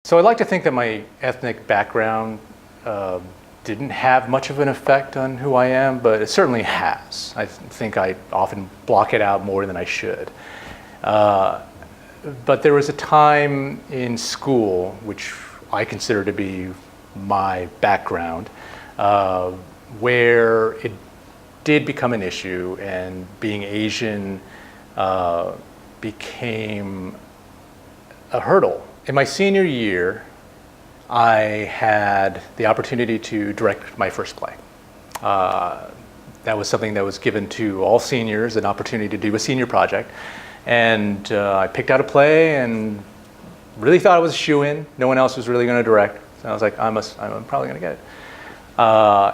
So I like to think that my ethnic background didn't have much of an effect on who I am, but it certainly has. I think I often block it out more than I should. But there was a time in school, which I consider to be my background, where it did become an issue, and being Asian became a hurdle. In my senior year, I had the opportunity to direct my first play. That was something that was given to all seniors, an opportunity to do a senior project. And I picked out a play and really thought it was a shoo-in. No one else was really going to direct. So I was like, I'm probably going to get it.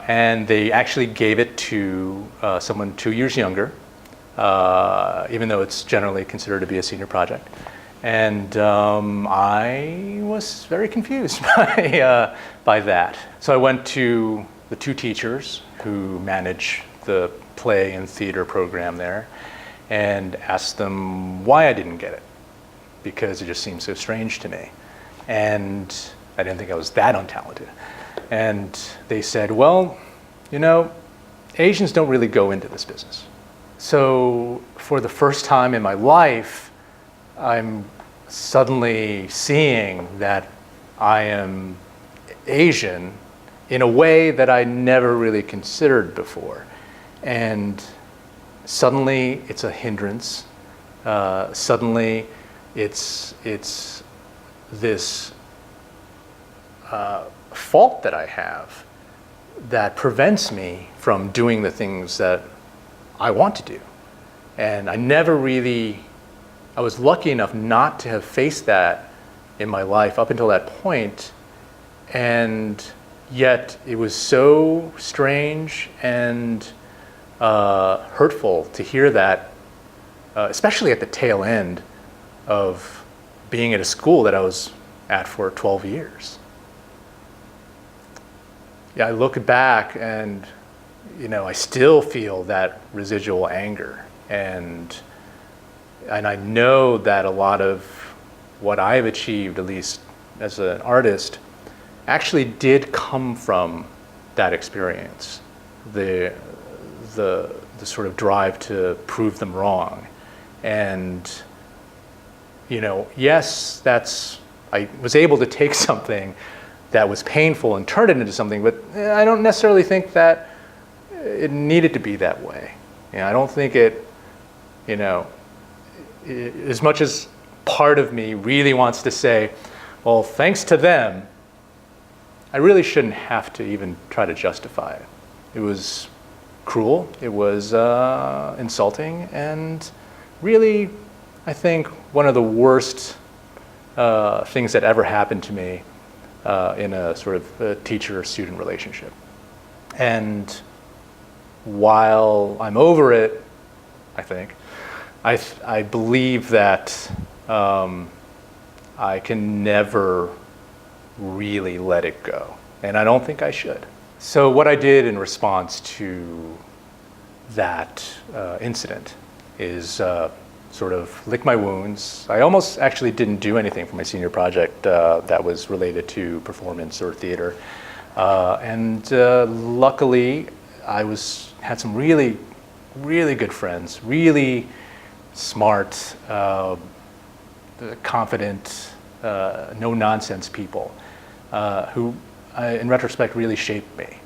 And they actually gave it to someone 2 years younger, even though it's generally considered to be a senior project. And I was very confused by that. So I went to the two teachers who manage the play and theater program there and asked them why I didn't get it, because it just seemed so strange to me. And I didn't think I was that untalented. And they said, well, you know, Asians don't really go into this business. So for the first time in my life, I'm suddenly seeing that I am Asian in a way that I never really considered before. And suddenly it's a hindrance. Suddenly it's this fault that I have that prevents me from doing the things that I want to do. And I was lucky enough not to have faced that in my life up until that point, and yet it was so strange and hurtful to hear that, especially at the tail end of being at a school that I was at for 12 years. Yeah, I look back and, you know, I still feel that residual anger, and I know that a lot of what I've achieved, at least as an artist, actually did come from that experience. The sort of drive to prove them wrong. And, you know, yes, I was able to take something that was painful and turn it into something, but I don't necessarily think that it needed to be that way. You know, I don't think it, you know, as much as part of me really wants to say, well, thanks to them, I really shouldn't have to even try to justify it. It was cruel, it was insulting, and really, I think one of the worst things that ever happened to me in a sort of teacher-student relationship. And while I'm over it, I think, I believe that I can never really let it go, and I don't think I should. So what I did in response to that incident is sort of lick my wounds. I almost actually didn't do anything for my senior project that was related to performance or theater. And luckily, I had some really, really good friends, really smart, confident, no-nonsense people who, in retrospect, really shaped me.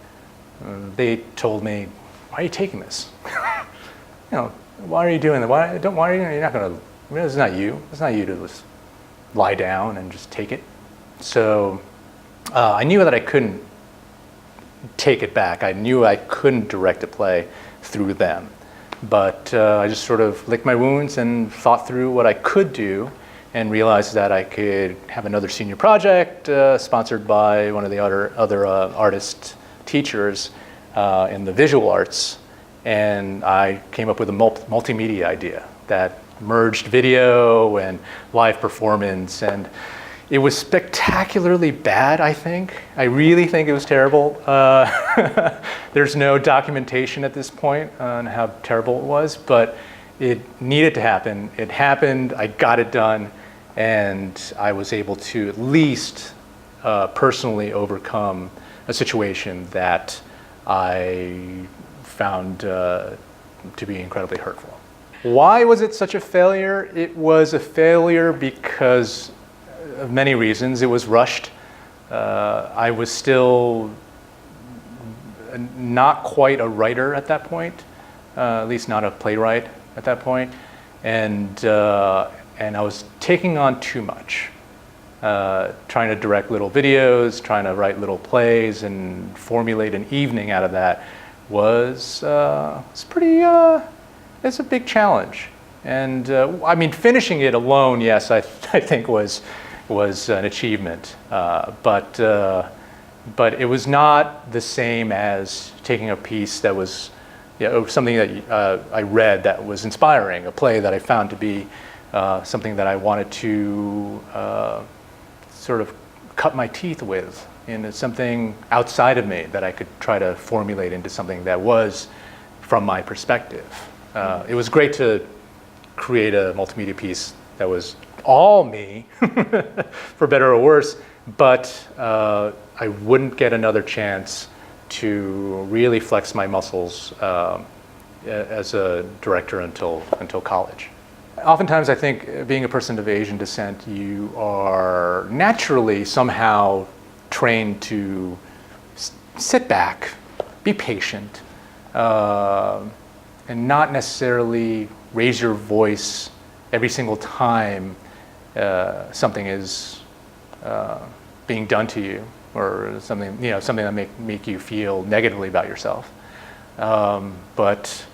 They told me, why are you taking this? You know, why are you doing that? You're not going to, it's not you. It's not you to just lie down and just take it. So I knew that I couldn't take it back. I knew I couldn't direct a play through them. But I just sort of licked my wounds and thought through what I could do, and realized that I could have another senior project sponsored by one of the other artist teachers in the visual arts. And I came up with a multimedia idea that merged video and live performance, and it was spectacularly bad, I think. I really think it was terrible. There's no documentation at this point on how terrible it was, but it needed to happen. It happened, I got it done, and I was able to at least personally overcome a situation that I found to be incredibly hurtful. Why was it such a failure? It was a failure because of many reasons. It was rushed. I was still not quite a writer at that point, at least not a playwright at that point, and I was taking on too much. Trying to direct little videos, trying to write little plays, and formulate an evening out of that was pretty. It's a big challenge, and I mean, finishing it alone, yes, I think was an achievement, but it was not the same as taking a piece that was, something that I read that was inspiring, a play that I found to be something that I wanted to sort of cut my teeth with, and it's something outside of me that I could try to formulate into something that was from my perspective. It was great to create a multimedia piece that was all me, for better or worse, but I wouldn't get another chance to really flex my muscles as a director until college. Oftentimes I think being a person of Asian descent, you are naturally somehow trained to sit back, be patient, and not necessarily raise your voice every single time something is being done to you, or something that make you feel negatively about yourself. But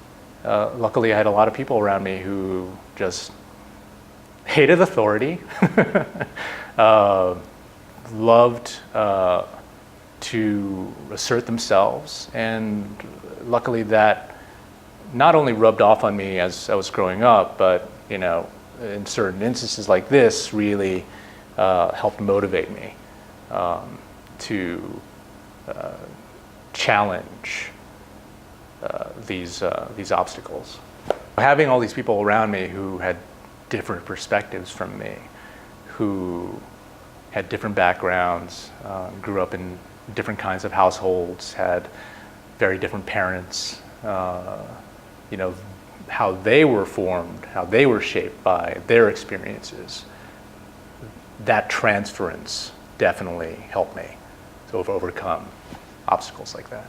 luckily, I had a lot of people around me who just hated authority, loved to assert themselves, and luckily that not only rubbed off on me as I was growing up, but in certain instances like this, really helped motivate me to challenge these obstacles. Having all these people around me who had different perspectives from me, who had different backgrounds, grew up in different kinds of households, had very different parents, how they were formed, how they were shaped by their experiences. That transference definitely helped me to overcome obstacles like that.